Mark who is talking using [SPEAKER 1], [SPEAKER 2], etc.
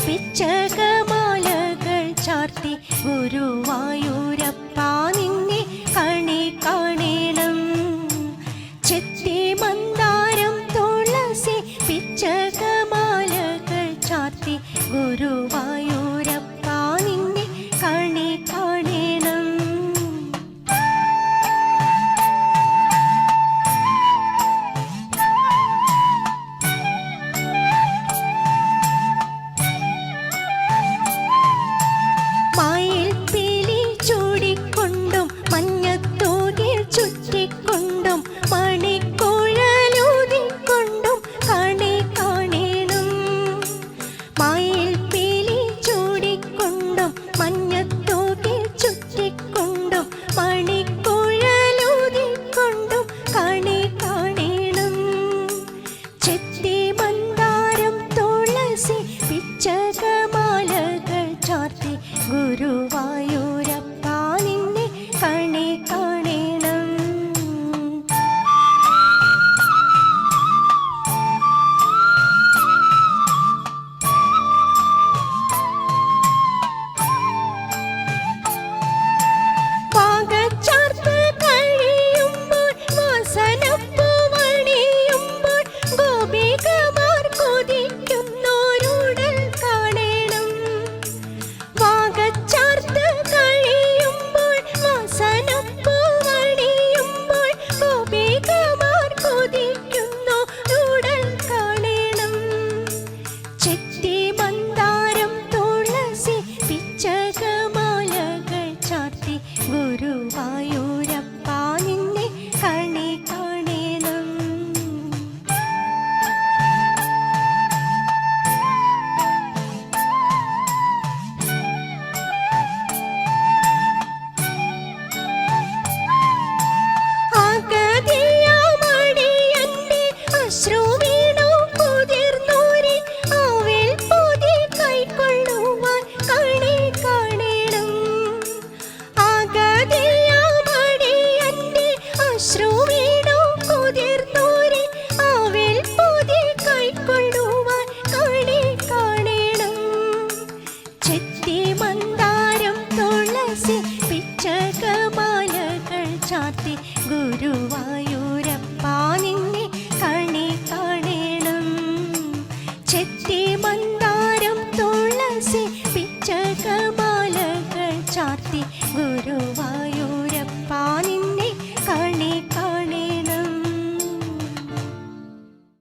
[SPEAKER 1] പിച്ചകമാലകൾ ചാർത്തി ഗുരുവായൂരപ്പാ നിന്നെ കണി കാണേണം. ചെത്തി മന്ദാരം തുളസി പിച്ചകമാലകൾ ചാർത്തി ഗുരുവായൂരപ്പാ നിന്നെ കണി കാണേണം. മായിൽ പീലി ചൂടിക്കൊണ്ടും മഞ്ഞത്തൂകിൽ ചുറ്റിക്കൊണ്ടും മണിക്കുഴലൂതിക്കൊണ്ടും കണി കാണേണം. മായിൽ പീലി ചൂടിക്കൊണ്ടും മഞ്ഞത്തൂകിൽ ചുറ്റിക്കൊണ്ടും മണിക്കുഴലൂതിക്കൊണ്ടും കണി കാണേണം. ചെത്തി മന്ദാരം തുളസി പിച്ചകമാലകൾ ചാർത്തി ഗുരുവായൂരപ്പാ നിന്നെ കണി കാണേണം. പാകച്ചാർത്ത് കഴിയുമ്പോൾ വാസനപ്പൂവണിയുമ്പോൾ ഗോപികമാർ കൊതിക്കുന്നോരുടൽ കാണേണം. പാകച്ചാർത്ത് കഴിയുമ്പോൾ വാസനപ്പൂവണിയുമ്പോൾ ഗോപികമാർ കൊതിക്കുന്നോരുടൽ കാണേണം. ചെത്തി മന്ദാരം തുളസി പിച്ചകമാലകൾ ചാർത്തി ഗുരുവായൂരപ്പാ നിന്നെ കണി കാണേണം. ആകതിയാമടിയന്റെ അശ്രുവീണു കുതിർന്നൂരി ആവിൽ പൊതി കൈക്കൊള്ളുവാൻ കണി കാണേണം. ആകതിയാമടിയന്റെ അശ്രുവീണു കുതിർന്നൂരി ആവിൽ പൊതി കൈക്കൊള്ളുവാൻ കണി കാണേണം. ചെത്തി മന്ദാരം തുളസി പിച്ചകമാലകൾ ചാർത്തി ഗുരുവായൂരപ്പാ നിന്നെ കണി കാണേണം. ചെത്തി മന്ദാരം തുളസി പിച്ചകമാലകൾ ചാർത്തി ഗുരുവായൂരപ്പാ